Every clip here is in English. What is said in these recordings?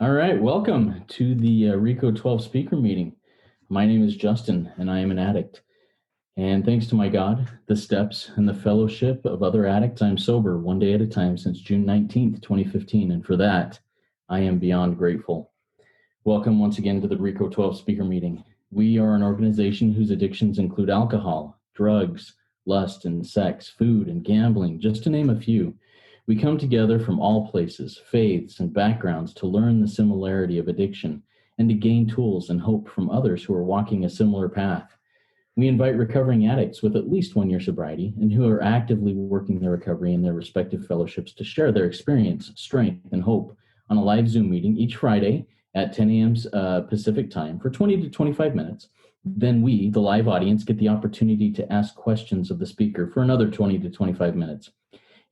All right, welcome to the RICO 12 speaker meeting. My name is Justin, and I am an addict. And thanks to my God, the steps, and the fellowship of other addicts, I'm sober one day at a time since June 19th, 2015. And for that, I am beyond grateful. Welcome once again to the RICO 12 speaker meeting. We are an organization whose addictions include alcohol, drugs, lust and sex, food and gambling, just to name a few. We come together from all places, faiths, and backgrounds to learn the similarity of addiction and to gain tools and hope from others who are walking a similar path. We invite recovering addicts with at least 1 year sobriety and who are actively working their recovery in their respective fellowships to share their experience, strength, and hope on a live Zoom meeting each Friday at 10 a.m. Pacific time for 20 to 25 minutes. Then we, the live audience, get the opportunity to ask questions of the speaker for another 20 to 25 minutes.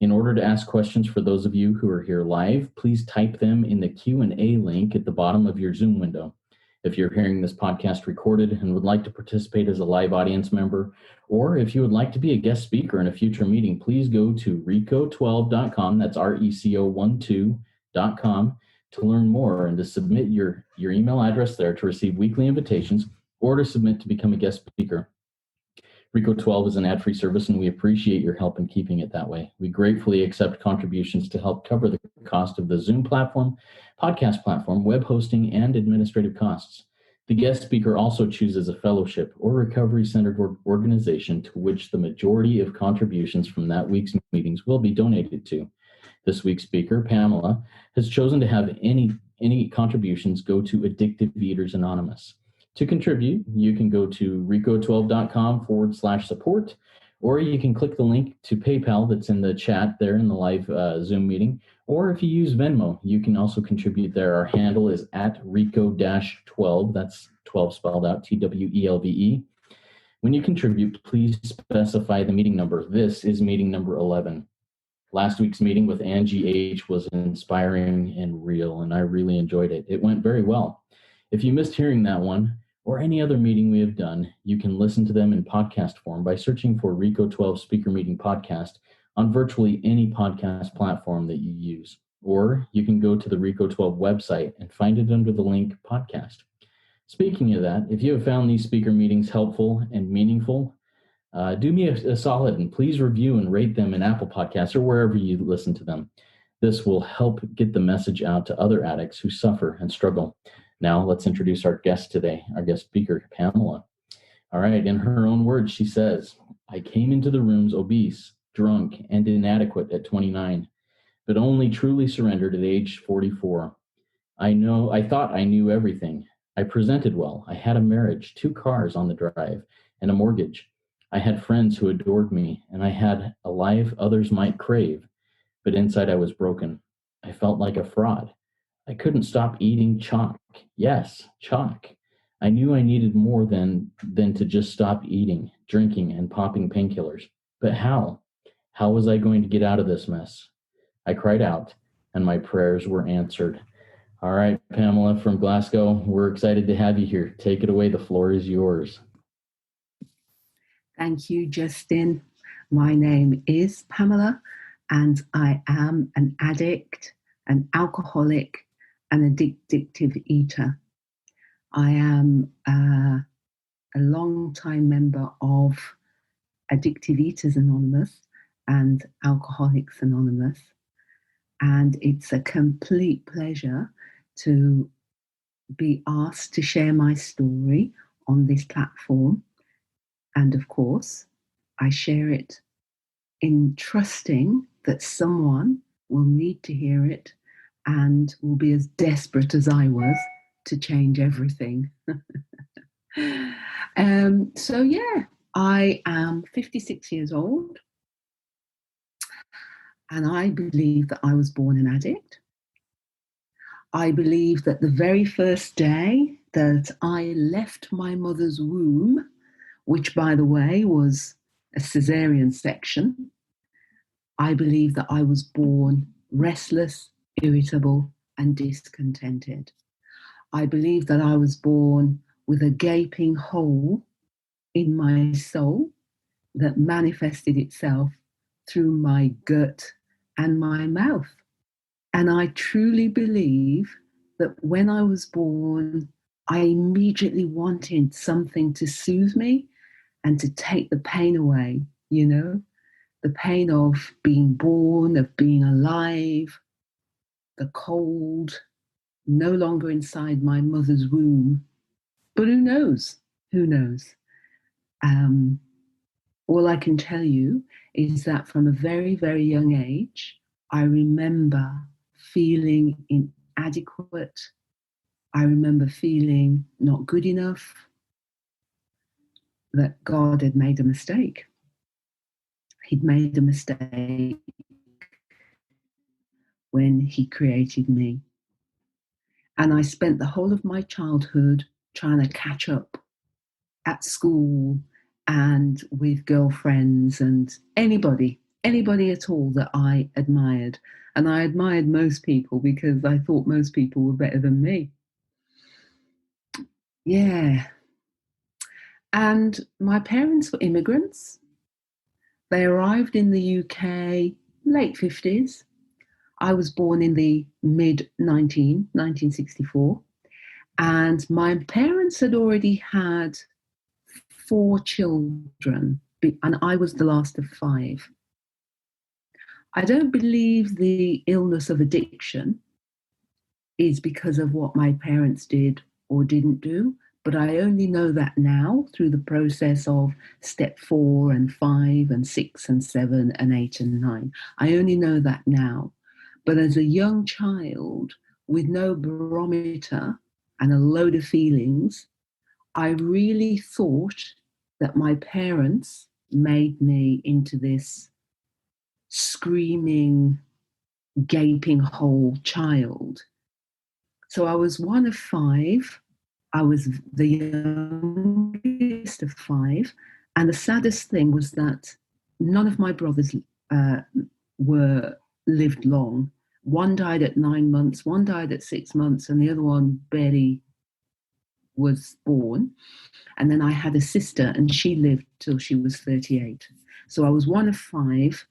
In order to ask questions for those of you who are here live, please type them in the Q&A link at the bottom of your Zoom window. If you're hearing this podcast recorded and would like to participate as a live audience member, or if you would like to be a guest speaker in a future meeting, please go to reco12.com, that's RECO12.com, to learn more and to submit your email address there to receive weekly invitations or to submit to become a guest speaker. RICO 12 is an ad-free service, and we appreciate your help in keeping it that way. We gratefully accept contributions to help cover the cost of the Zoom platform, podcast platform, web hosting, and administrative costs. The guest speaker also chooses a fellowship or recovery-centered organization to which the majority of contributions from that week's meetings will be donated to. This week's speaker, Pamela, has chosen to have any contributions go to Addictive Eaters Anonymous. To contribute, you can go to reco12.com/support, or you can click the link to PayPal that's in the chat there in the live Zoom meeting. Or if you use Venmo, you can also contribute there. Our handle is at RICO-12. That's 12 spelled out, TWELVE. When you contribute, please specify the meeting number. This is meeting number 11. Last week's meeting with Angie H. was inspiring and real, and I really enjoyed it. It went very well. If you missed hearing that one, or any other meeting we have done, you can listen to them in podcast form by searching for RICO 12 Speaker Meeting Podcast on virtually any podcast platform that you use. Or you can go to the RICO 12 website and find it under the link podcast. Speaking of that, if you have found these speaker meetings helpful and meaningful, do me a solid and please review and rate them in Apple Podcasts or wherever you listen to them. This will help get the message out to other addicts who suffer and struggle. Now, let's introduce our guest today, our guest speaker, Pamela. All right, in her own words, she says, I came into the rooms obese, drunk, and inadequate at 29, but only truly surrendered at age 44. I thought I knew everything. I presented well. I had a marriage, 2 cars on the drive, and a mortgage. I had friends who adored me, and I had a life others might crave, but inside I was broken. I felt like a fraud. I couldn't stop eating chalk. Yes, chalk. I knew I needed more than to just stop eating, drinking, and popping painkillers. But how? How was I going to get out of this mess? I cried out, and my prayers were answered. All right, Pamela from Glasgow, we're excited to have you here. Take it away. The floor is yours. Thank you, Justin. My name is Pamela, and I am an addict, an alcoholic, an addictive eater. I am a long-time member of Addictive Eaters Anonymous and Alcoholics Anonymous, and it's a complete pleasure to be asked to share my story on this platform. And of course, I share it in trusting that someone will need to hear it and will be as desperate as I was to change everything. I am 56 years old, and I believe that I was born an addict. I believe that the very first day that I left my mother's womb, which, by the way, was a cesarean section, I believe that I was born restless, irritable, and discontented. I believe that I was born with a gaping hole in my soul that manifested itself through my gut and my mouth. And I truly believe that when I was born, I immediately wanted something to soothe me and to take the pain away, you know, the pain of being born, of being alive, the cold, no longer inside my mother's womb. But who knows? Who knows? All I can tell you is that from a very, very young age, I remember feeling inadequate. I remember feeling not good enough, that God had made a mistake. He'd made a mistake when he created me. And I spent the whole of my childhood trying to catch up at school and with girlfriends and anybody at all that I admired. And I admired most people because I thought most people were better than me. Yeah. And my parents were immigrants. They arrived in the UK late 50s. I was born in the mid 1964. And my parents had already had 4 children, and I was the last of 5. I don't believe the illness of addiction is because of what my parents did or didn't do, but I only know that now through the process of step 4 and 5 and 6 and 7 and 8 and 9. I only know that now. But as a young child with no barometer and a load of feelings, I really thought that my parents made me into this screaming, gaping hole child. So I was one of 5. I was the youngest of 5. And the saddest thing was that none of my brothers lived long. One died at 9 months, one died at 6 months, and the other one barely was born. And then I had a sister, and she lived till she was 38. So I was one of 5.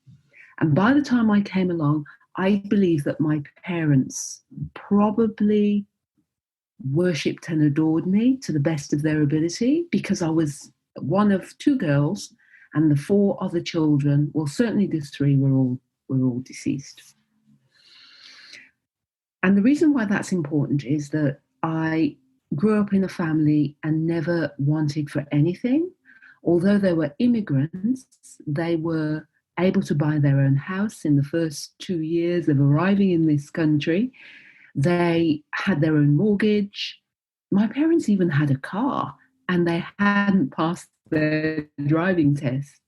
And by the time I came along, I believe that my parents probably worshipped and adored me to the best of their ability, because I was one of 2 girls, and the 4 other children, well, certainly the 3 were all deceased. And the reason why that's important is that I grew up in a family and never wanted for anything. Although they were immigrants, they were able to buy their own house in the first 2 years of arriving in this country. They had their own mortgage. My parents even had a car, and they hadn't passed their driving test.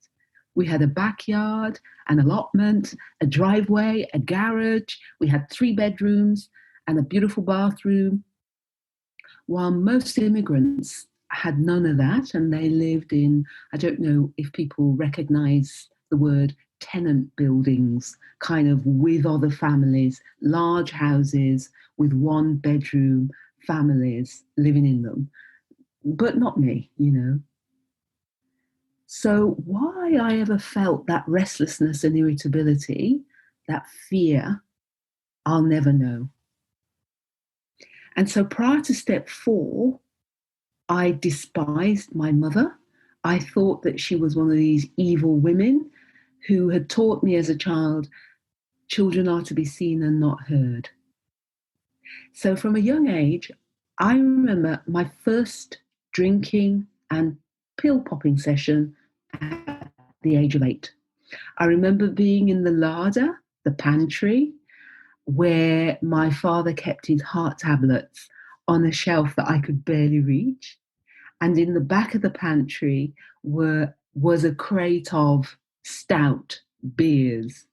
We had a backyard, an allotment, a driveway, a garage. We had 3 bedrooms and a beautiful bathroom. While most immigrants had none of that, and they lived in, I don't know if people recognize the word, tenant buildings, kind of with other families, large houses with 1 bedroom families living in them. But not me, you know. So why I ever felt that restlessness and irritability, that fear, I'll never know. And so prior to step 4, I despised my mother. I thought that she was one of these evil women who had taught me as a child, children are to be seen and not heard. So from a young age, I remember my first drinking and pill popping session at the age of 8. I remember being in the larder, the pantry, where my father kept his heart tablets on a shelf that I could barely reach. And in the back of the pantry was a crate of stout beers.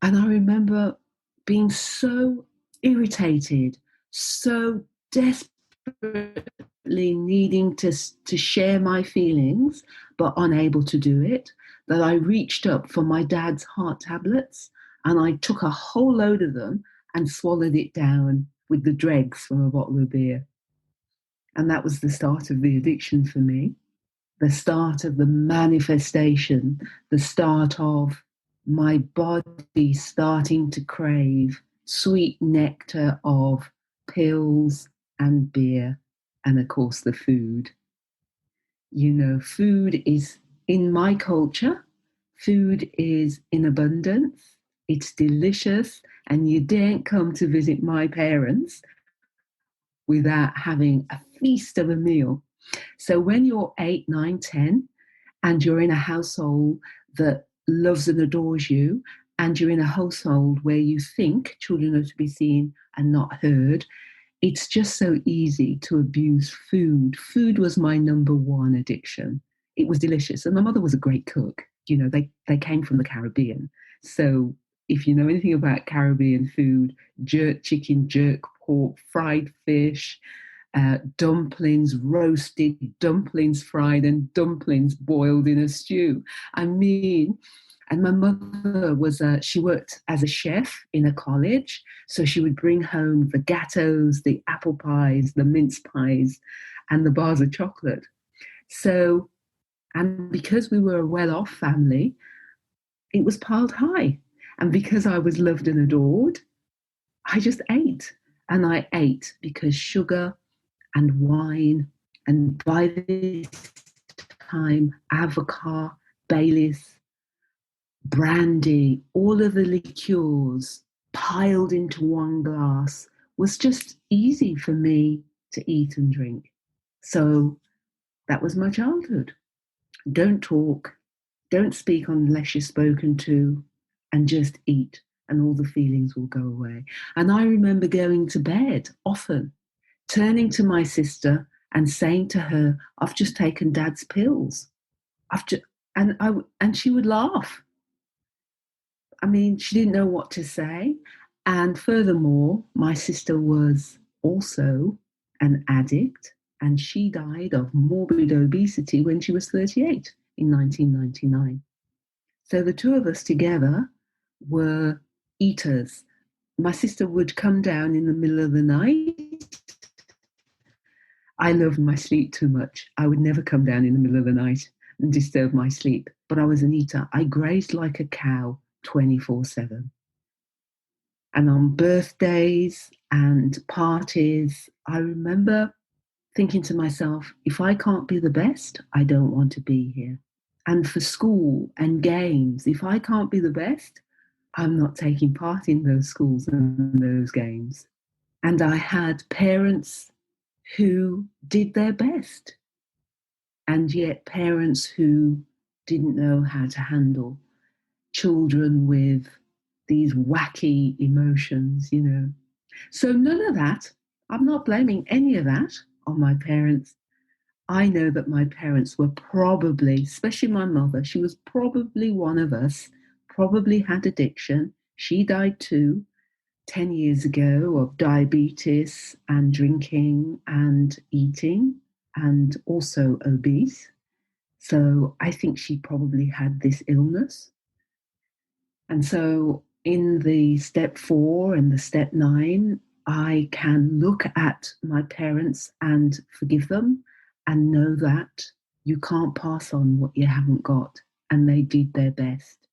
And I remember being so irritated, so desperately needing to share my feelings, but unable to do it, that I reached up for my dad's heart tablets, and I took a whole load of them and swallowed it down with the dregs from a bottle of beer. And that was the start of the addiction for me, the start of the manifestation, the start of my body starting to crave sweet nectar of pills and beer, and of course the food. You know, food is, in my culture, food is in abundance, it's delicious, and you daren't come to visit my parents without having a feast of a meal. So when you're 8, 9, 10, and you're in a household that loves and adores you, and you're in a household where you think children are to be seen and not heard, it's just so easy to abuse food. Food was my number one addiction. It was delicious. And my mother was a great cook. You know, they came from the Caribbean. So if you know anything about Caribbean food, jerk chicken, jerk pork, fried fish, dumplings roasted, dumplings fried, and dumplings boiled in a stew. I mean, and my mother was, she worked as a chef in a college. So she would bring home the gatos, the apple pies, the mince pies, and the bars of chocolate. So, and because we were a well-off family, it was piled high. And because I was loved and adored, I just ate. And I ate because sugar and wine, and by this time, Avocat, Baileys, brandy, all of the liqueurs piled into one glass was just easy for me to eat and drink. So that was my childhood. Don't talk, don't speak unless you're spoken to, and just eat, and all the feelings will go away. And I remember going to bed often, turning to my sister and saying to her, I've just taken Dad's pills. And she would laugh. I mean, she didn't know what to say. And furthermore, my sister was also an addict, and she died of morbid obesity when she was 38 in 1999. So the two of us together were eaters. My sister would come down in the middle of the night. I loved my sleep too much. I would never come down in the middle of the night and disturb my sleep, but I was an eater. I grazed like a cow 24/7. And on birthdays and parties, I remember thinking to myself, if I can't be the best, I don't want to be here. And for school and games, if I can't be the best, I'm not taking part in those schools and those games. And I had parents who did their best, and yet parents who didn't know how to handle children with these wacky emotions, you know. So none of that, I'm not blaming any of that on my parents. I know that my parents were probably, especially my mother, she was probably one of us, probably had addiction. She died too, 10 years ago, of diabetes and drinking and eating, and also obese. So I think she probably had this illness. And so in the step 4 and the step 9, I can look at my parents and forgive them and know that you can't pass on what you haven't got, and they did their best.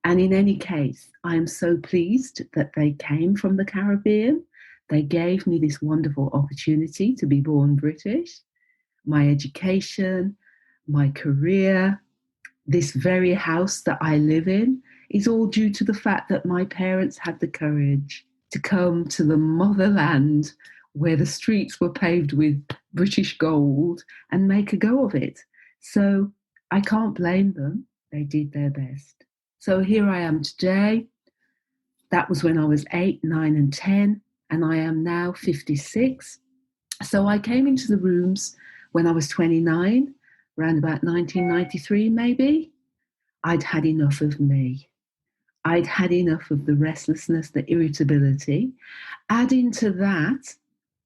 And in any case, I am so pleased that they came from the Caribbean. They gave me this wonderful opportunity to be born British, my education, my career, this very house that I live in is all due to the fact that my parents had the courage to come to the motherland where the streets were paved with British gold and make a go of it. So I can't blame them. They did their best. So here I am today. That was when I was 8, 9, and 10, and I am now 56. So I came into the rooms when I was 29, around about 1993 maybe. I'd had enough of me. I'd had enough of the restlessness, the irritability. Add into that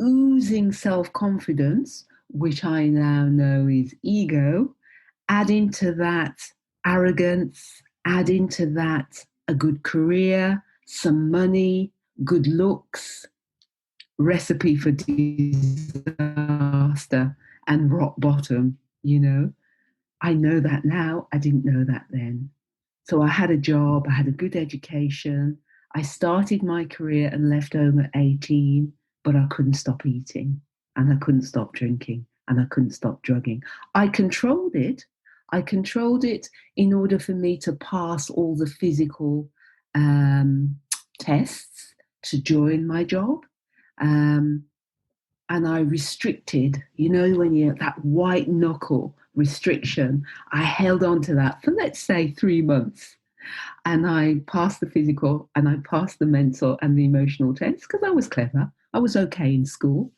oozing self-confidence, which I now know is ego. Add into that arrogance. Add into that a good career, some money, good looks, recipe for disaster and rock bottom, you know. I know that now. I didn't know that then. So I had a job, I had a good education. I started my career and left home at 18, but I couldn't stop eating, and I couldn't stop drinking, and I couldn't stop drugging. I controlled it. I controlled it in order for me to pass all the physical tests to join my job. And I restricted, when you that white knuckle restriction, I held on to that for, let's say, 3 months. And I passed the physical and I passed the mental and the emotional tests because I was clever. I was okay in school.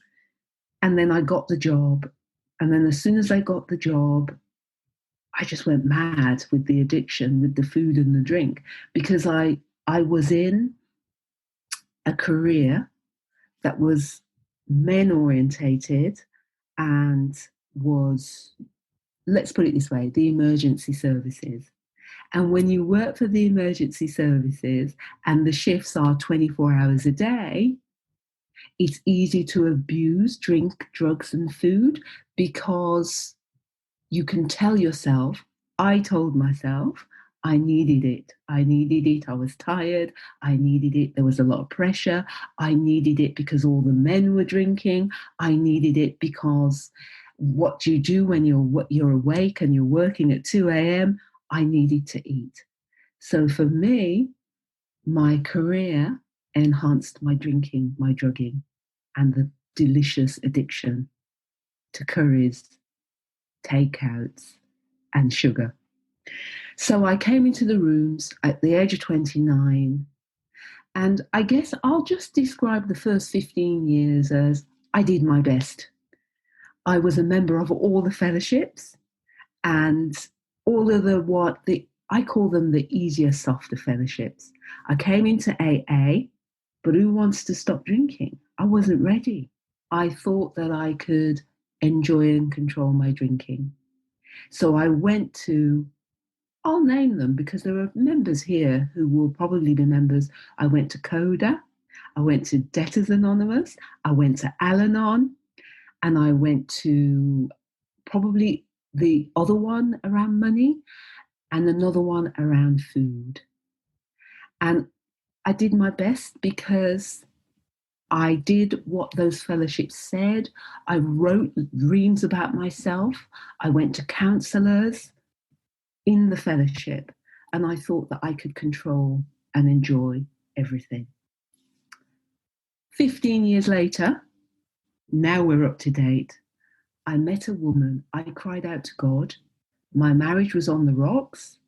And then I got the job. And then as soon as I got the job, I just went mad with the addiction, with the food and the drink, because I was in a career that was men orientated and was, let's put it this way, the emergency services. And when you work for the emergency services and the shifts are 24 hours a day, it's easy to abuse drink, drugs, and food because you can tell yourself, I told myself, I needed it. I needed it. I was tired. I needed it. There was a lot of pressure. I needed it because all the men were drinking. I needed it because what do you do when you're awake and you're working at 2 a.m.? I needed to eat. So for me, my career enhanced my drinking, my drugging, and the delicious addiction to curries, takeouts, and sugar. So I came into the rooms at the age of 29, and I guess I'll just describe the first 15 years as I did my best. I was a member of all the fellowships and all of I call them the easier, softer fellowships. I came into AA, but who wants to stop drinking? I wasn't ready. I thought that I could enjoy and control my drinking. So I went to, I'll name them because there are members here who will probably be members. I went to CODA, I went to Debtors Anonymous, I went to Al-Anon, and I went to probably the other one around money and another one around food. And I did my best because I did what those fellowships said. I wrote dreams about myself. I went to counselors in the fellowship, and I thought that I could control and enjoy everything. 15 years later, now we're up to date, I met a woman. I cried out to God. My marriage was on the rocks.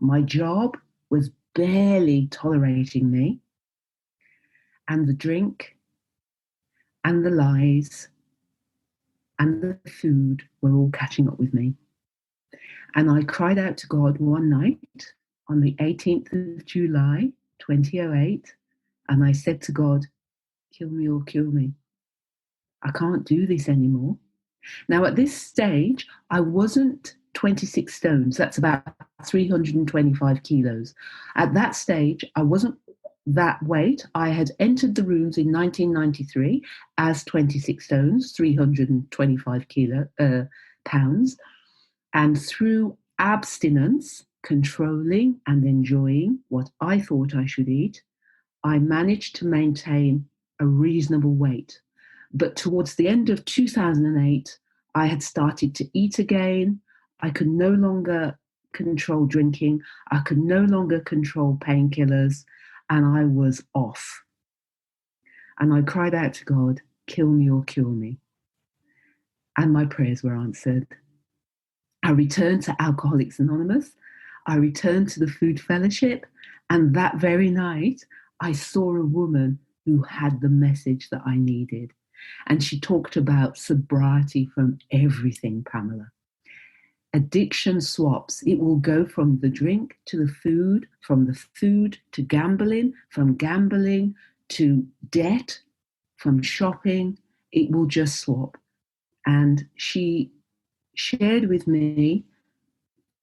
My job was barely tolerating me. And the drink and the lies and the food were all catching up with me. And I cried out to God one night on the 18th of July, 2008, and I said to God, kill me or kill me. I can't do this anymore. Now, at this stage, I wasn't 26 stones. That's about 325 kilos. At that stage, I wasn't that weight. I had entered the rooms in 1993 as 26 stones, 325 pounds. And through abstinence, controlling and enjoying what I thought I should eat, I managed to maintain a reasonable weight. But towards the end of 2008, I had started to eat again. I could no longer control drinking. I could no longer control painkillers, and I was off. And I cried out to God, kill me or kill me. And my prayers were answered. I returned to Alcoholics Anonymous. I returned to the Food Fellowship. And that very night, I saw a woman who had the message that I needed. And she talked about sobriety from everything, Pamela. Addiction swaps. It will go from the drink to the food, from the food to gambling, from gambling to debt, from shopping. It will just swap. And she shared with me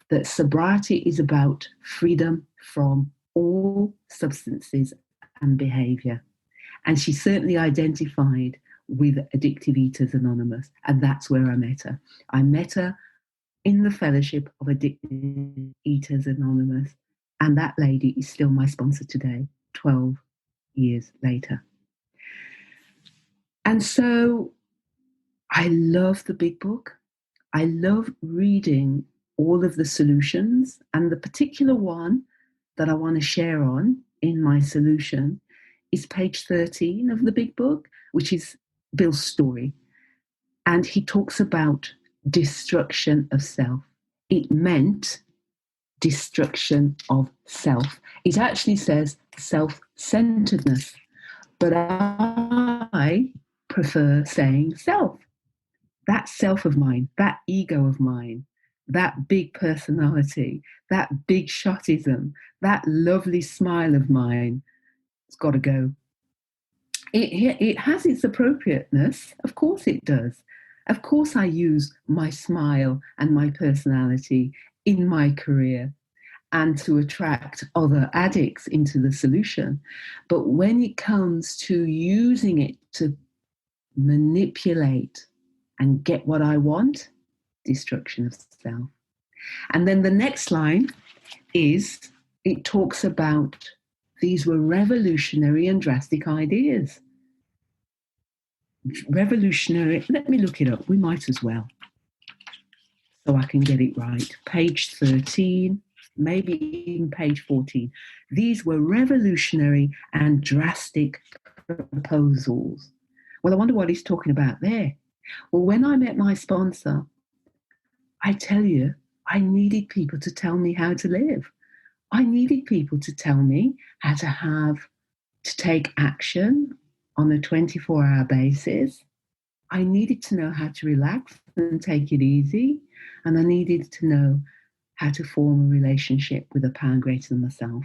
that sobriety is about freedom from all substances and behavior. And she certainly identified with Addictive Eaters Anonymous. And that's where I met her. I met her in the fellowship of Addictive Eaters Anonymous. And that lady is still my sponsor today, 12 years later. And so I love the big book. I love reading all of the solutions, and the particular one that I want to share on in my solution is page 13 of the big book, which is Bill's story. And he talks about destruction of self. It meant destruction of self. It actually says self-centeredness, but I prefer saying self. That self of mine, that ego of mine, that big personality, that big shotism, that lovely smile of mine, it's got to go. It has its appropriateness. Of course it does. Of course I use my smile and my personality in my career and to attract other addicts into the solution. But when it comes to using it to manipulate and get what I want, destruction of self. And then the next line is, it talks about these were revolutionary and drastic ideas. Revolutionary, let me look it up, we might as well, so I can get it right. Page 13, maybe even page 14. These were revolutionary and drastic proposals. Well, I wonder what he's talking about there. Well, when I met my sponsor, I tell you, I needed people to tell me how to live. I needed people to tell me how to take action on a 24-hour basis. I needed to know how to relax and take it easy. And I needed to know how to form a relationship with a power greater than myself.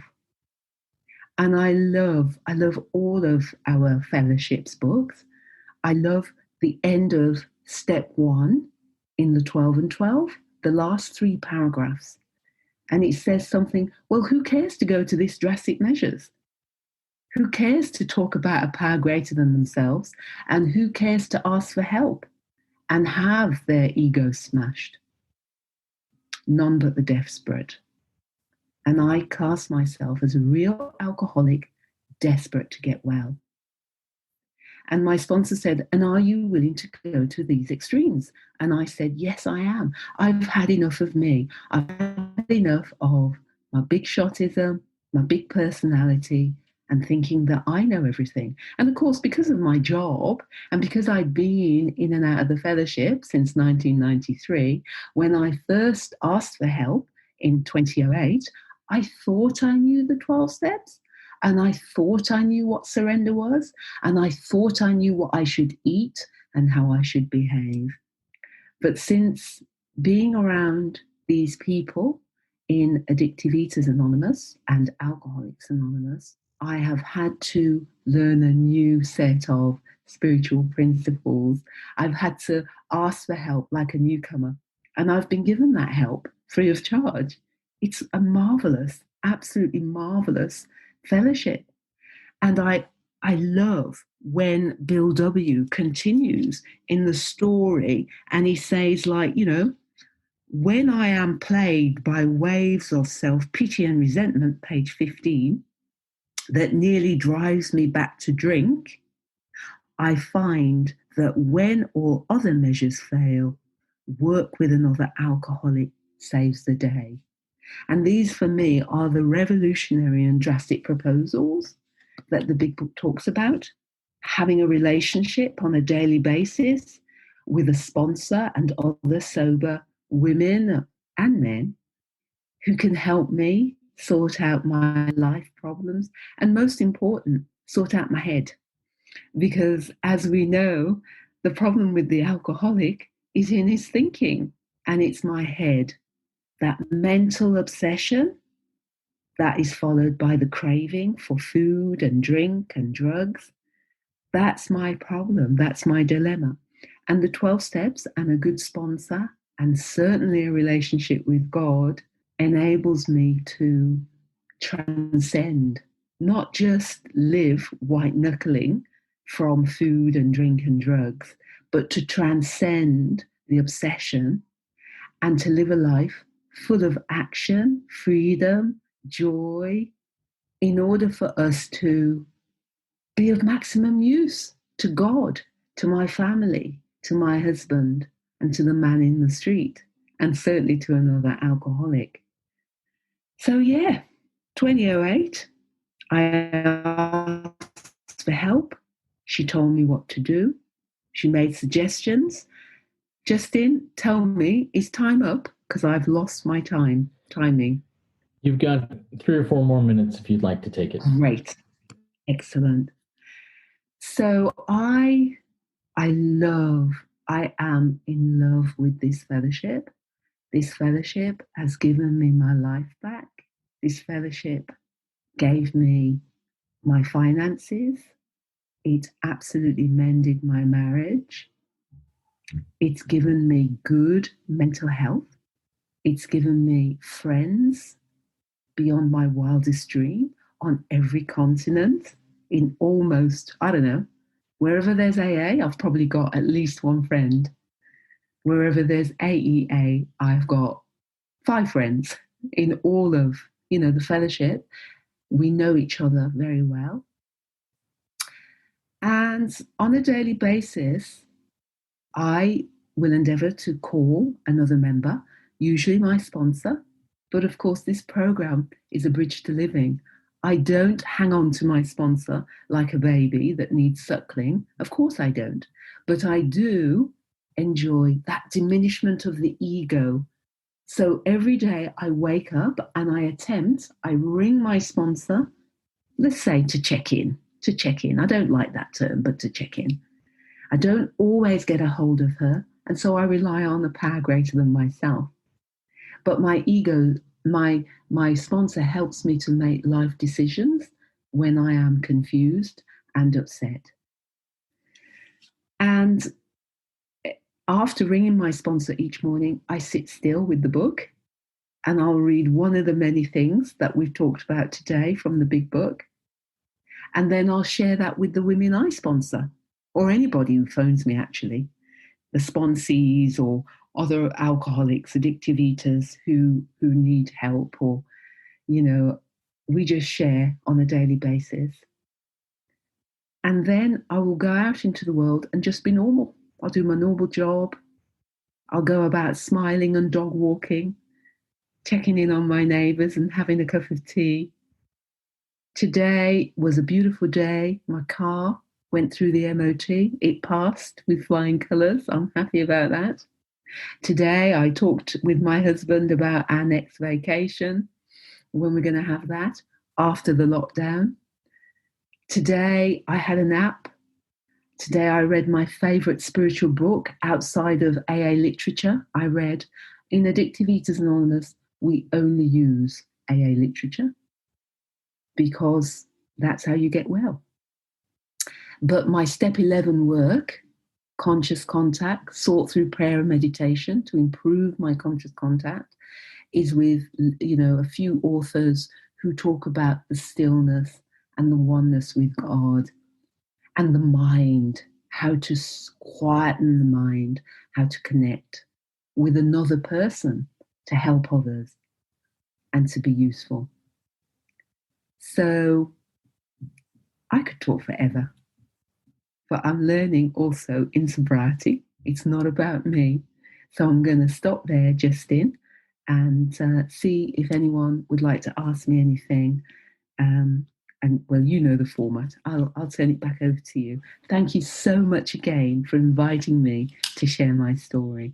And I love all of our fellowships books. I love the end of step 1 in the 12 and 12, the last 3 paragraphs. And it says something, well, who cares to go to these drastic measures? Who cares to talk about a power greater than themselves? And who cares to ask for help and have their ego smashed? None but the desperate. And I cast myself as a real alcoholic, desperate to get well. And my sponsor said, and are you willing to go to these extremes? And I said, yes, I am. I've had enough of me. I've had enough of my big shotism, my big personality, and thinking that I know everything. And of course, because of my job and because I'd been in and out of the fellowship since 1993, when I first asked for help in 2008, I thought I knew the 12 steps. And I thought I knew what surrender was. And I thought I knew what I should eat and how I should behave. But since being around these people in Addictive Eaters Anonymous and Alcoholics Anonymous, I have had to learn a new set of spiritual principles. I've had to ask for help like a newcomer. And I've been given that help free of charge. It's a marvelous, absolutely marvelous fellowship. And I love when Bill W. continues in the story and he says, like, you know, when I am plagued by waves of self-pity and resentment, page 15, that nearly drives me back to drink, I find that when all other measures fail, work with another alcoholic saves the day. And these, for me, are the revolutionary and drastic proposals that the big book talks about. Having a relationship on a daily basis with a sponsor and other sober women and men who can help me sort out my life problems, and most important, sort out my head. Because as we know, the problem with the alcoholic is in his thinking, and it's my head. That mental obsession that is followed by the craving for food and drink and drugs. That's my problem. That's my dilemma. And the 12 steps and a good sponsor and certainly a relationship with God enables me to transcend, not just live white knuckling from food and drink and drugs, but to transcend the obsession and to live a life full of action, freedom, joy, in order for us to be of maximum use to God to my family, to my husband, and to the man in the street, and certainly to another alcoholic. So, yeah, 2008, I asked for help. She told me what to do. She made suggestions. Justin, tell me, is time up? Because I've lost my timing. You've got 3 or 4 more minutes if you'd like to take it. Great. Excellent. So I am in love with this fellowship. This fellowship has given me my life back. This fellowship gave me my finances. It absolutely mended my marriage. It's given me good mental health. It's given me friends beyond my wildest dream on every continent, in almost, I don't know, wherever there's AA, I've probably got at least one friend. Wherever there's AEA, I've got 5 friends in all of, the fellowship. We know each other very well. And on a daily basis, I will endeavour to call another member, usually my sponsor. But of course, this program is a bridge to living. I don't hang on to my sponsor like a baby that needs suckling. Of course I don't. But I do enjoy that diminishment of the ego. So every day I wake up and I ring my sponsor, let's say to check in. I don't like that term, but to check in. I don't always get a hold of her, and so I rely on a power greater than myself. But my ego, my sponsor helps me to make life decisions when I am confused and upset. And after ringing my sponsor each morning, I sit still with the book and I'll read one of the many things that we've talked about today from the big book. And then I'll share that with the women I sponsor, or anybody who phones me, actually, the sponsees or other alcoholics, addictive eaters who need help, or, we just share on a daily basis. And then I will go out into the world and just be normal. I'll do my normal job. I'll go about smiling and dog walking, checking in on my neighbours and having a cup of tea. Today was a beautiful day. My car went through the MOT. It passed with flying colours. I'm happy about that. Today I talked with my husband about our next vacation, when we're going to have that after the lockdown. Today I had a nap. Today I read my favourite spiritual book outside of AA literature. I read, in Addictive Eaters Anonymous, we only use AA literature because that's how you get well. But my step 11 work, conscious contact, sought through prayer and meditation to improve my conscious contact, is with, a few authors who talk about the stillness and the oneness with God and the mind, how to quieten the mind, how to connect with another person to help others and to be useful. So I could talk forever, but I'm learning also in sobriety. It's not about me. So I'm going to stop there, Justin, and see if anyone would like to ask me anything. And well, you know the format. I'll turn it back over to you. Thank you so much again for inviting me to share my story.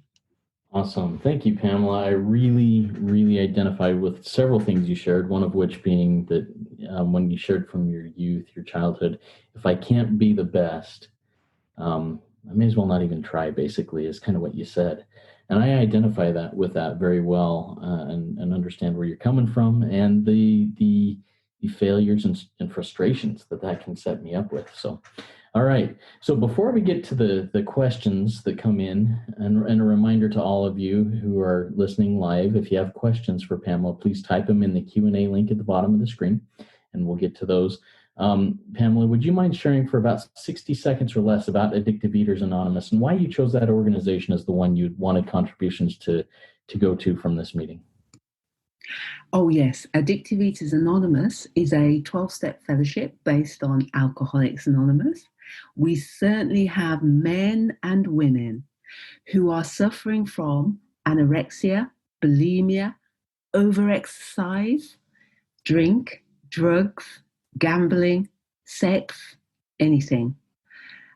Awesome. Thank you, Pamela. I really, really identified with several things you shared, one of which being that when you shared from your youth, your childhood, if I can't be the best, I may as well not even try, basically, is kind of what you said. And I identify that with that very well, and understand where you're coming from and the failures and frustrations that can set me up with. So, all right. So before we get to the questions that come in, and a reminder to all of you who are listening live, if you have questions for Pamela, please type them in the Q&A link at the bottom of the screen, and we'll get to those. Pamela, would you mind sharing for about 60 seconds or less about Addictive Eaters Anonymous and why you chose that organization as the one you wanted contributions to go to from this meeting? Oh, yes. Addictive Eaters Anonymous is a 12-step fellowship based on Alcoholics Anonymous. We certainly have men and women who are suffering from anorexia, bulimia, overexercise, drink, drugs, gambling, sex, anything.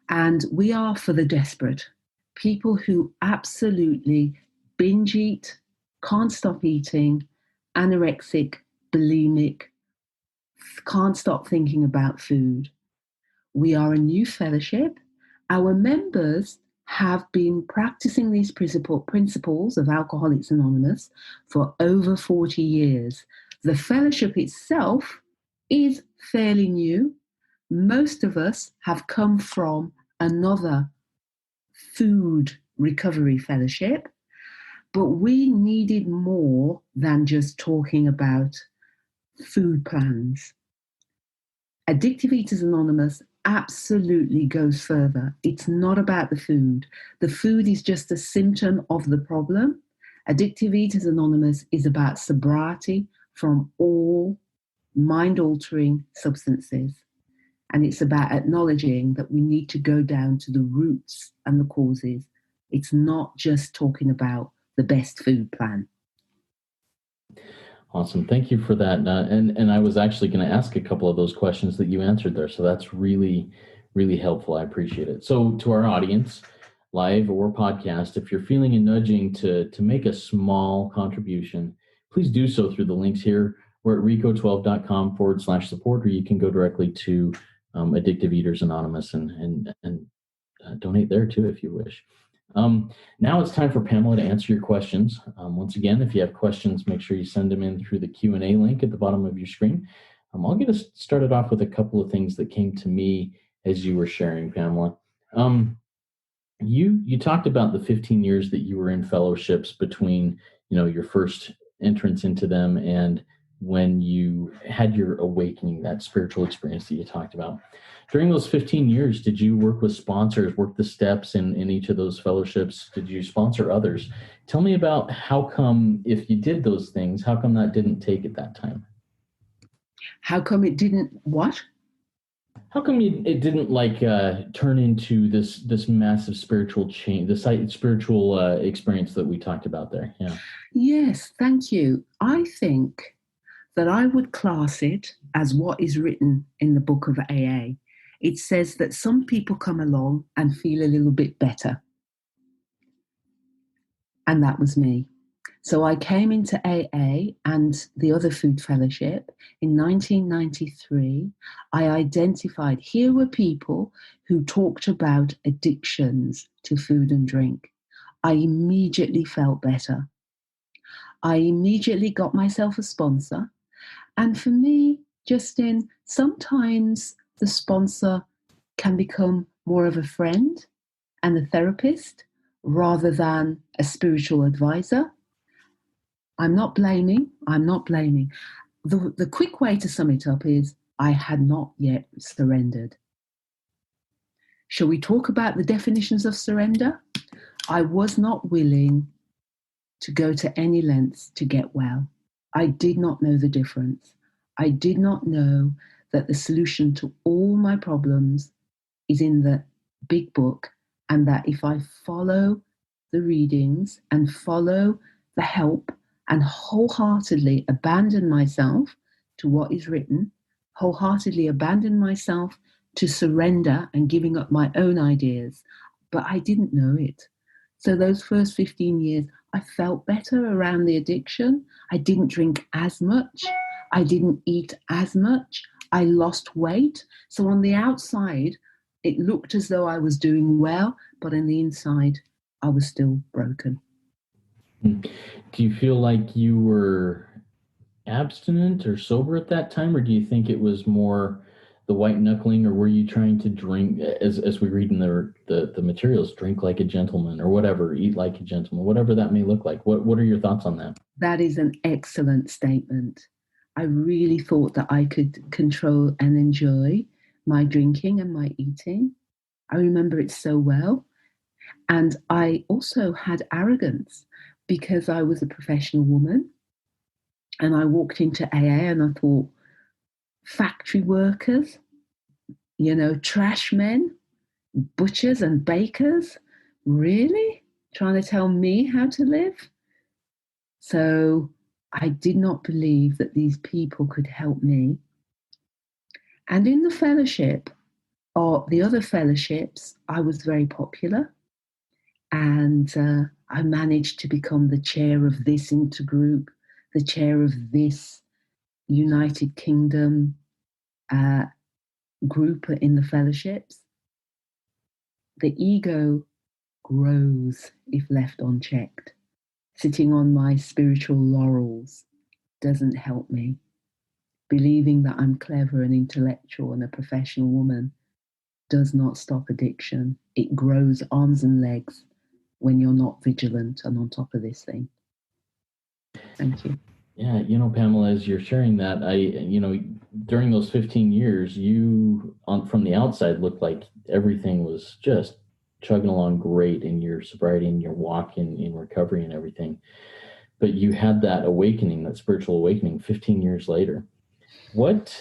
And we are for the desperate. People who absolutely binge eat, can't stop eating, anorexic, bulimic, can't stop thinking about food. We are a new fellowship. Our members have been practicing these principles of Alcoholics Anonymous for over 40 years. The fellowship itself is fairly new. Most of us have come from another food recovery fellowship, but we needed more than just talking about food plans. Addictive Eaters Anonymous absolutely goes further. It's not about the food. The food is just a symptom of the problem. Addictive Eaters Anonymous is about sobriety from all mind-altering substances. And it's about acknowledging that we need to go down to the roots and the causes. It's not just talking about the best food plan. Awesome. Thank you for that. And I was actually going to ask a couple of those questions that you answered there. So that's really, really helpful. I appreciate it. So to our audience, live or podcast, if you're feeling a nudging to make a small contribution, please do so through the links here. We're at rico12.com/support, or you can go directly to Addictive Eaters Anonymous and donate there too if you wish. Now it's time for Pamela to answer your questions. Once again, if you have questions, make sure you send them in through the Q&A link at the bottom of your screen. I'll get us started off with a couple of things that came to me as you were sharing, Pamela. You talked about the 15 years that you were in fellowships between, your first entrance into them and when you had your awakening, that spiritual experience that you talked about. During those 15 years, did you work with sponsors, work the steps in each of those fellowships? Did you sponsor others? Tell me about how come, if you did those things, how come that didn't take at that time? How come it didn't what? How come it didn't turn into this massive spiritual change, the spiritual experience that we talked about there? Yeah. Yes, thank you. I think that I would class it as what is written in the book of AA. It says that some people come along and feel a little bit better. And that was me. So I came into AA and the other food fellowship in 1993. I identified here were people who talked about addictions to food and drink. I immediately felt better. I immediately got myself a sponsor. And for me, Justin, sometimes the sponsor can become more of a friend and a therapist rather than a spiritual advisor. I'm not blaming. The quick way to sum it up is I had not yet surrendered. Shall we talk about the definitions of surrender? I was not willing to go to any lengths to get well. I did not know the difference. I did not know that the solution to all my problems is in the big book, and that if I follow the readings and follow the help and wholeheartedly abandon myself to what is written, wholeheartedly abandon myself to surrender and giving up my own ideas. But I didn't know it. So those first 15 years, I felt better around the addiction. I didn't drink as much. I didn't eat as much. I lost weight. So on the outside, it looked as though I was doing well, but on the inside, I was still broken. Do you feel like you were abstinent or sober at that time, or do you think it was more the white knuckling, or were you trying to drink, as we read in the materials, drink like a gentleman or whatever, eat like a gentleman, whatever that may look like? What are your thoughts on that? That is an excellent statement. I really thought that I could control and enjoy my drinking and my eating. I remember it so well. And I also had arrogance because I was a professional woman. And I walked into AA and I thought, factory workers, trash men, butchers and bakers? Really? Trying to tell me how to live? So I did not believe that these people could help me. And in the fellowship, or the other fellowships, I was very popular. And I managed to become the chair of this intergroup, the chair of this United Kingdom group in the fellowships. The ego grows if left unchecked. Sitting on my spiritual laurels doesn't help me. Believing that I'm clever and intellectual and a professional woman does not stop addiction. It grows arms and legs when you're not vigilant and on top of this thing. Thank you. Yeah, Pamela, as you're sharing that, during those 15 years, you, from the outside, looked like everything was just chugging along great in your sobriety and your walk in recovery and everything. But you had that awakening, that spiritual awakening 15 years later. What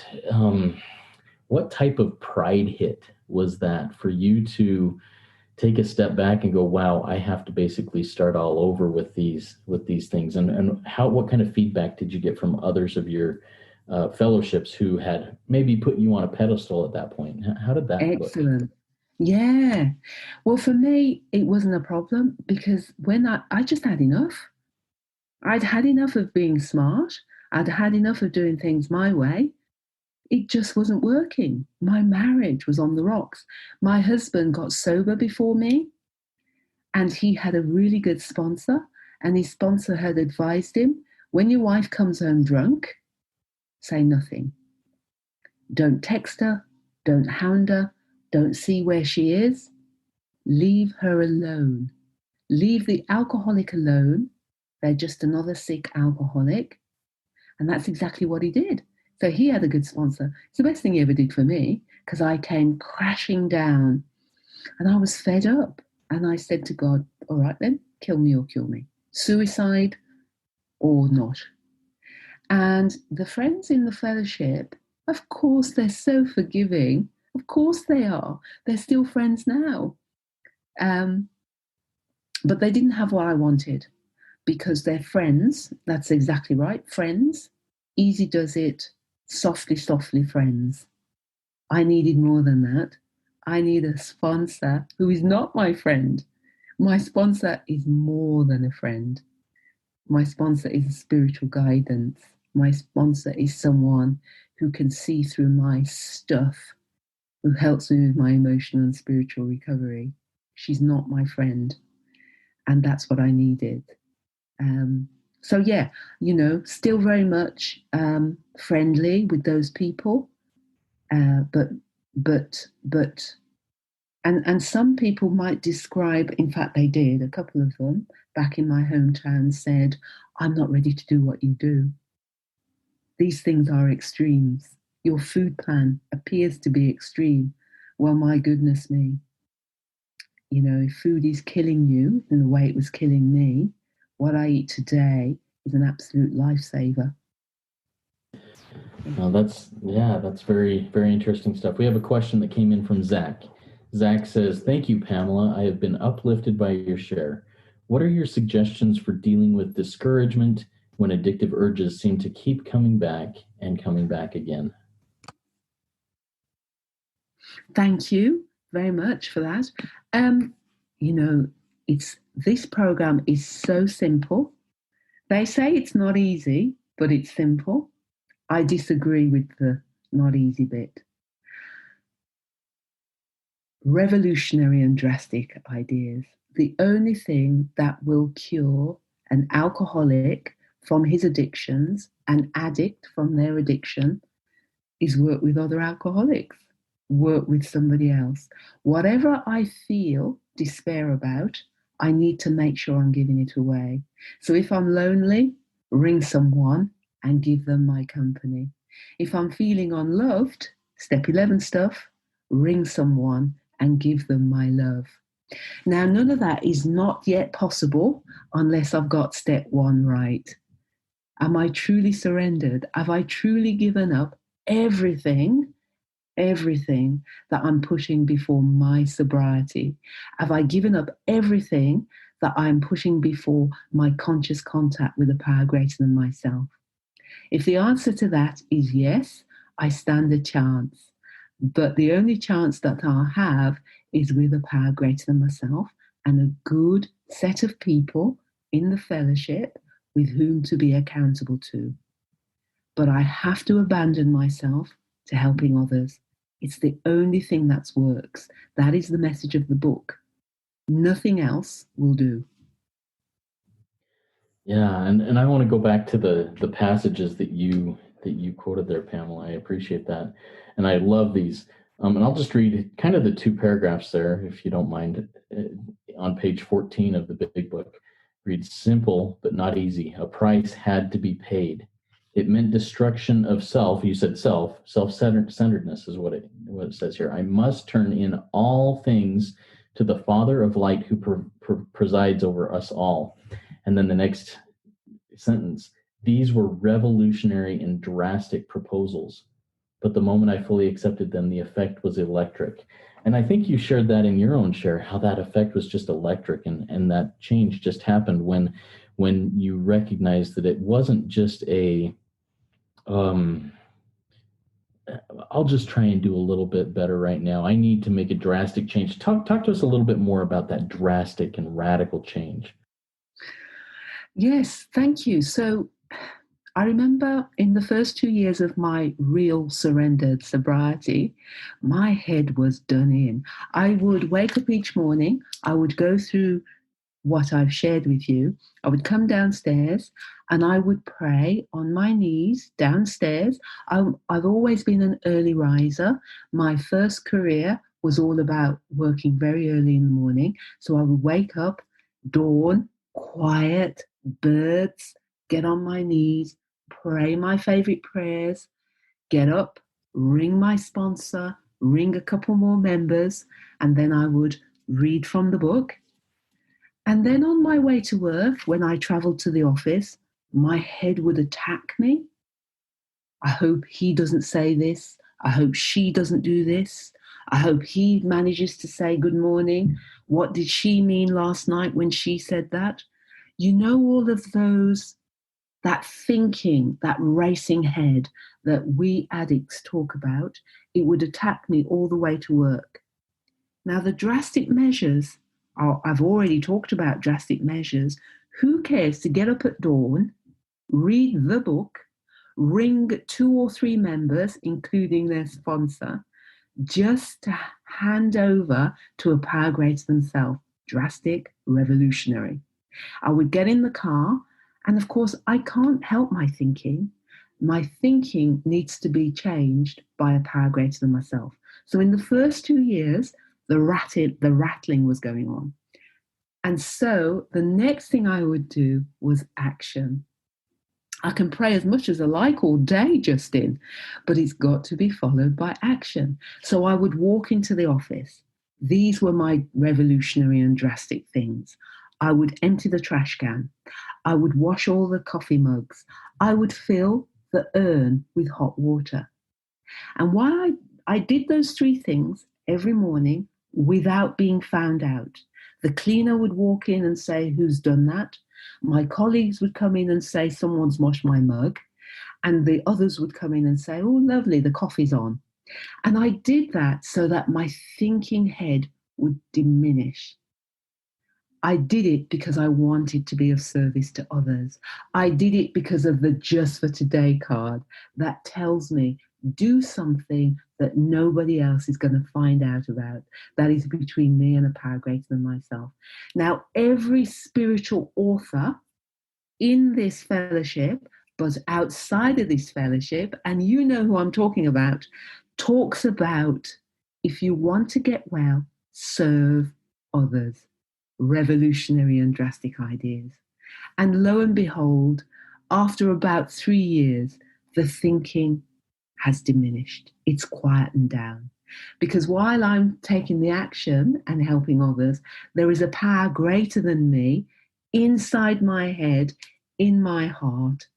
type of pride hit was that for you to take a step back and go, wow, I have to basically start all over with these things? And what kind of feedback did you get from others of your fellowships who had maybe put you on a pedestal at that point? How did that Excellent. Look? Yeah. Well, for me, it wasn't a problem because when I just had enough. I'd had enough of being smart. I'd had enough of doing things my way. It just wasn't working. My marriage was on the rocks. My husband got sober before me, and he had a really good sponsor, and his sponsor had advised him, when your wife comes home drunk, say nothing. Don't text her, don't hound her, don't see where she is. Leave her alone. Leave the alcoholic alone. They're just another sick alcoholic. And that's exactly what he did. So he had a good sponsor. It's the best thing he ever did for me because I came crashing down and I was fed up. And I said to God, all right then, kill me or kill me. Suicide or not. And the friends in the fellowship, of course, they're so forgiving. Of course they are. They're still friends now. But they didn't have what I wanted because they're friends. That's exactly right. Friends. Easy does it. Softly, softly friends. I needed more than that. I need a sponsor who is not my friend. My sponsor is more than a friend. My sponsor is a spiritual guidance. My sponsor is someone who can see through my stuff, who helps me with my emotional and spiritual recovery. She's not my friend. And that's what I needed. So yeah, still very much friendly with those people, but some people might describe, in fact they did, a couple of them back in my hometown said, I'm not ready to do what you do. These things are extremes. Your food plan appears to be extreme. Well, my goodness me. If food is killing you in the way it was killing me, what I eat today is an absolute lifesaver. Well, that's very, very interesting stuff. We have a question that came in from Zach. Zach says, thank you, Pamela. I have been uplifted by your share. What are your suggestions for dealing with discouragement when addictive urges seem to keep coming back and coming back again? Thank you very much for that. This program is so simple. They say it's not easy, but it's simple. I disagree with the not easy bit. Revolutionary and drastic ideas. The only thing that will cure an alcoholic from his addictions, an addict from their addiction, is work with other alcoholics, work with somebody else. Whatever I feel despair about, I need to make sure I'm giving it away. So if I'm lonely, ring someone and give them my company. If I'm feeling unloved, step 11 stuff, ring someone and give them my love. Now, none of that is not yet possible unless I've got step 1 right. Am I truly surrendered? Have I truly given up everything everything that I'm pushing before my sobriety? Have I given up everything that I'm pushing before my conscious contact with a power greater than myself? If the answer to that is yes, I stand a chance. But the only chance that I'll have is with a power greater than myself and a good set of people in the fellowship with whom to be accountable to. But I have to abandon myself to helping others. It's the only thing that works. That is the message of the book. Nothing else will do. Yeah, and I want to go back to the passages that you quoted there, Pamela. I appreciate that, and I love these. And I'll just read kind of the two paragraphs there, if you don't mind. On page 14 of the big book, reads simple but not easy. A price had to be paid. It meant destruction of self. You said self-centeredness is what it says here. I must turn in all things to the Father of light who presides over us all. And then the next sentence, these were revolutionary and drastic proposals, but the moment I fully accepted them, the effect was electric. And I think you shared that in your own share, how that effect was just electric, and that change just happened when you recognized that it wasn't just a I'll just try and do a little bit better right now. I need to make a drastic change. Talk to us a little bit more about that drastic and radical change. Yes, thank you. So I remember in the first 2 years of my real surrendered sobriety, my head was done in. I would wake up each morning, I would go through what I've shared with you. I would come downstairs and I would pray on my knees downstairs. I've always been an early riser. My first career was all about working very early in the morning. So I would wake up, dawn, quiet, birds, get on my knees, pray my favorite prayers, get up, ring my sponsor, ring a couple more members, and then I would read from the book. And then on my way to work, when I traveled to the office, my head would attack me. I hope he doesn't say this. I hope she doesn't do this. I hope he manages to say good morning. What did she mean last night when she said that? You know, all of those, that thinking, that racing head that we addicts talk about, it would attack me all the way to work. Now, the drastic measures, I've already talked about drastic measures. Who cares to get up at dawn, read the book, ring 2 or 3 members, including their sponsor, just to hand over to a power greater than self? Drastic, revolutionary. I would get in the car, and of course, I can't help my thinking. My thinking needs to be changed by a power greater than myself. So in the first 2 years, the rattling was going on. And so the next thing I would do was action. I can pray as much as I like all day, Justin, but it's got to be followed by action. So I would walk into the office. These were my revolutionary and drastic things. I would empty the trash can. I would wash all the coffee mugs. I would fill the urn with hot water. And while I did those 3 things every morning without being found out, the cleaner would walk in and say, "Who's done that?" My colleagues would come in and say, "Someone's washed my mug." And the others would come in and say, "Oh, lovely, the coffee's on." And I did that so that my thinking head would diminish. I did it because I wanted to be of service to others. I did it because of the Just for Today card that tells me do something that nobody else is going to find out about. That is between me and a power greater than myself. Now, every spiritual author in this fellowship, but outside of this fellowship, and you know who I'm talking about, talks about if you want to get well, serve others. Revolutionary and drastic ideas. And lo and behold, after about 3 years, the thinking has diminished. It's quietened down. Because while I'm taking the action and helping others, there is a power greater than me inside my head, in my heart,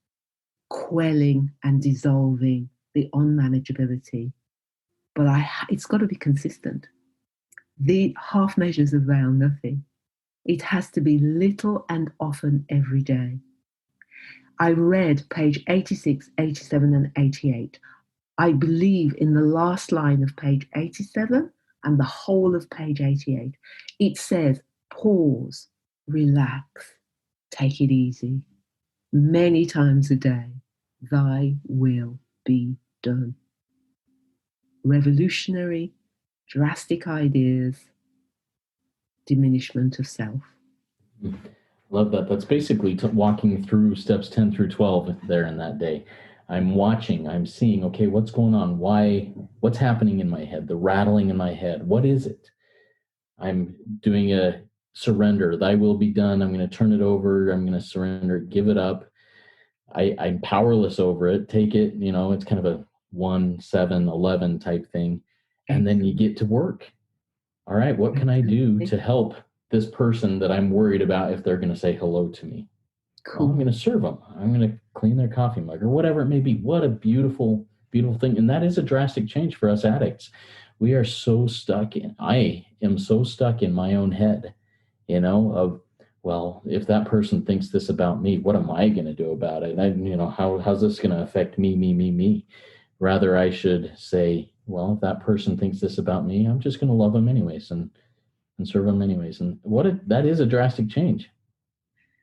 quelling and dissolving the unmanageability. but it's got to be consistent. The half measures avail nothing. It has to be little and often every day. I read page 86, 87, and 88. I believe in the last line of page 87 and the whole of page 88. It says, pause, relax, take it easy. Many times a day, thy will be done. Revolutionary, drastic ideas, diminishment of self. Love that. That's basically walking through steps 10 through 12 there in that day. I'm watching, I'm seeing, okay, what's going on? What's happening in my head? The rattling in my head. What is it? I'm doing a surrender. Thy will be done. I'm going to turn it over. I'm going to surrender, give it up. I'm powerless over it. Take it, it's kind of a 1, 7, 11 type thing. And then you get to work. All right, what can I do to help this person that I'm worried about if they're going to say hello to me? Cool. Well, I'm going to serve them. I'm going to clean their coffee mug or whatever it may be. What a beautiful, beautiful thing. And that is a drastic change for us addicts. We are so I am so stuck in my own head, of, well, if that person thinks this about me, what am I going to do about it? How's this going to affect me? Rather, I should say, well, if that person thinks this about me, I'm just going to love them anyways and serve them anyways. And that is a drastic change.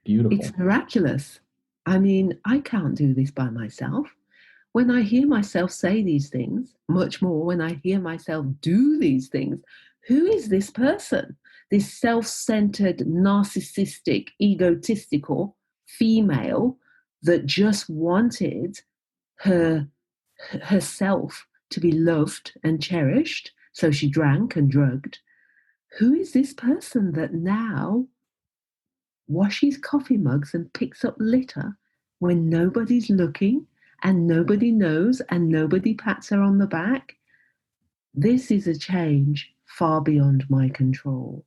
Beautiful. It's miraculous. I mean, I can't do this by myself. When I hear myself say these things, much more when I hear myself do these things, who is this person? This self-centered, narcissistic, egotistical female that just wanted herself to be loved and cherished, so she drank and drugged. Who is this person that now washes coffee mugs and picks up litter when nobody's looking and nobody knows and nobody pats her on the back? This is a change far beyond my control.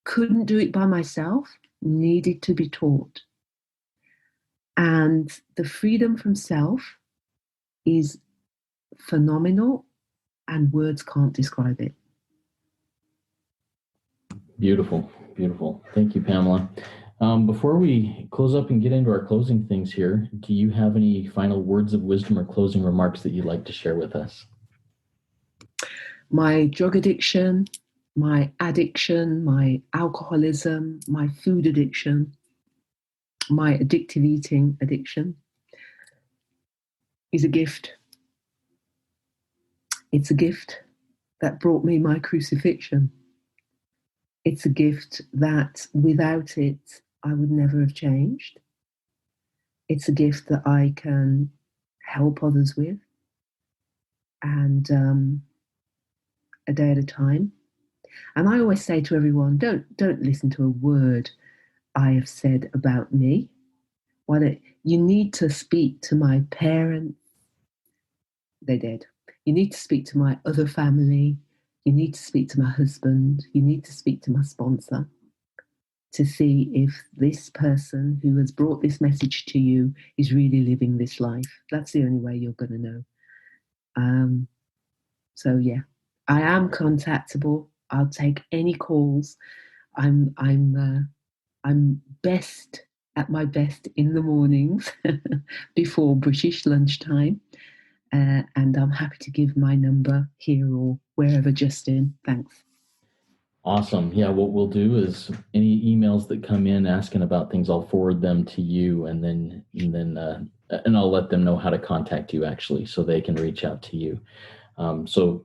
Couldn't do it by myself, needed to be taught. And the freedom from self is phenomenal, and words can't describe it. Beautiful, beautiful. Thank you, Pamela. Before we close up and get into our closing things here, do you have any final words of wisdom or closing remarks that you'd like to share with us? My drug addiction, my addiction, my alcoholism, my food addiction, my addictive eating addiction is a gift. It's a gift that brought me my crucifixion. It's a gift that without it, I would never have changed. It's a gift that I can help others with, and a day at a time. And I always say to everyone, don't listen to a word I have said about me. You need to speak to my parents. They're dead. You need to speak to my other family. You need to speak to my husband. You need to speak to my sponsor to see if this person who has brought this message to you is really living this life. That's the only way you're going to know. So yeah, I am contactable. I'll take any calls. I'm best at my best in the mornings before British lunchtime. And I'm happy to give my number here or wherever, Justin. Thanks. Awesome. Yeah, what we'll do is any emails that come in asking about things, I'll forward them to you, and I'll let them know how to contact you actually, so they can reach out to you. So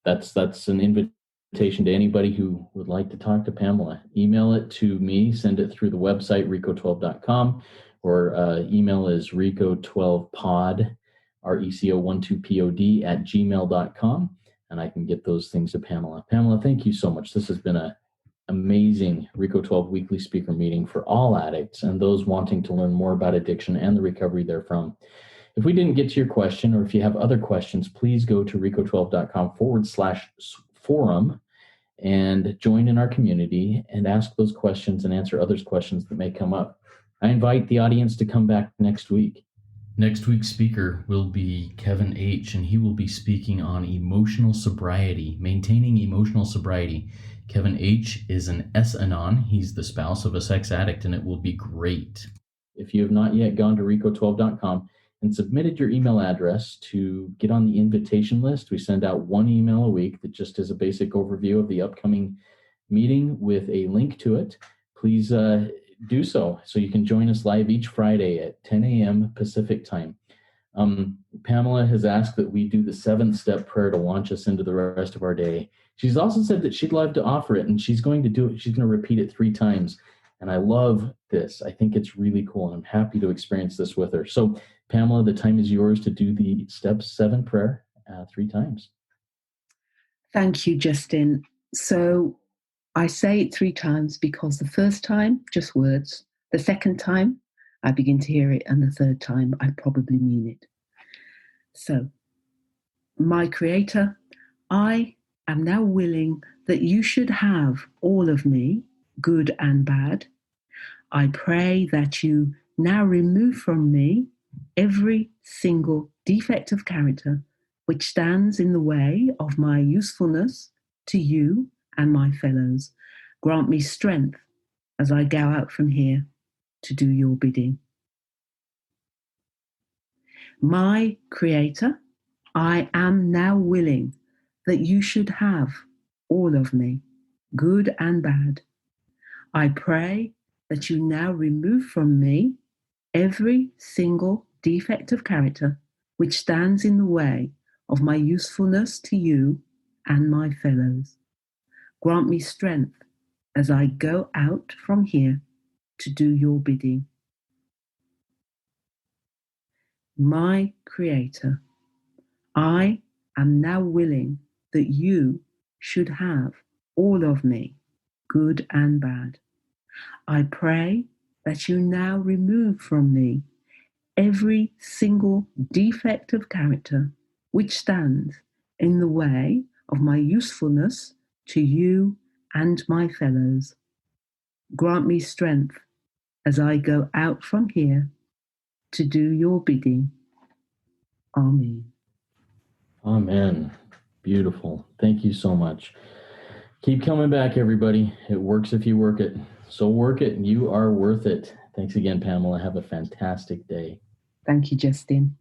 that's an invitation to anybody who would like to talk to Pamela. Email it to me, send it through the website rico12.com, or email is rico12pod, RECO12POD at gmail.com, and I can get those things to Pamela. Pamela, thank you so much. This has been an amazing Rico 12 weekly speaker meeting for all addicts and those wanting to learn more about addiction and the recovery therefrom. If we didn't get to your question, or if you have other questions, please go to rico12.com/forum and join in our community and ask those questions and answer others' questions that may come up. I invite the audience to come back next week. Next week's speaker will be Kevin H., and he will be speaking on emotional sobriety, maintaining emotional sobriety. Kevin H. is an S-Anon. He's the spouse of a sex addict, and it will be great. If you have not yet gone to rico12.com and submitted your email address to get on the invitation list, we send out one email a week that just is a basic overview of the upcoming meeting with a link to it. Please do so you can join us live each Friday at 10 a.m. Pacific time. Pamela has asked that we do the 7-step prayer to launch us into the rest of our day. She's also said that she'd love to offer it, and she's going to do it. She's going to repeat it 3 times. And I love this. I think it's really cool, and I'm happy to experience this with her. So, Pamela, the time is yours to do the step 7 prayer 3 times. Thank you, Justin. So I say it 3 times because the first time, just words. The second time, I begin to hear it. And the third time, I probably mean it. So, my Creator, I am now willing that you should have all of me, good and bad. I pray that you now remove from me every single defect of character which stands in the way of my usefulness to you and my fellows. Grant me strength as I go out from here to do your bidding. My Creator, I am now willing that you should have all of me, good and bad. I pray that you now remove from me every single defect of character which stands in the way of my usefulness to you and my fellows. Grant me strength as I go out from here to do your bidding. My Creator, I am now willing that you should have all of me, good and bad. I pray that you now remove from me every single defect of character which stands in the way of my usefulness to you and my fellows. Grant me strength as I go out from here to do your bidding. Amen. Amen. Beautiful. Thank you so much. Keep coming back, everybody. It works if you work it. So work it, and you are worth it. Thanks again, Pamela. Have a fantastic day. Thank you, Justin.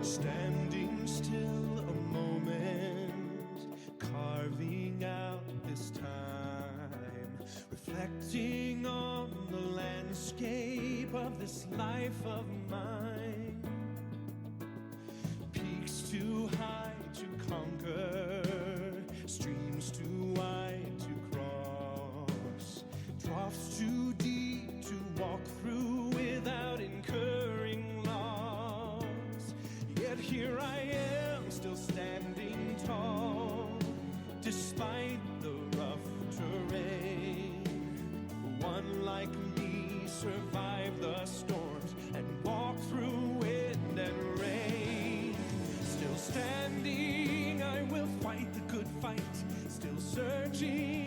Standing still a moment, carving out this time, reflecting on the landscape of this life of mine. Peaks too high to conquer, streams too wide to cross, troughs too deep to walk through without incurring loss. Yet here I am, still standing tall, despite the rough terrain. One like me survived the storms and walked through wind and rain. Still standing, I will fight the good fight, still searching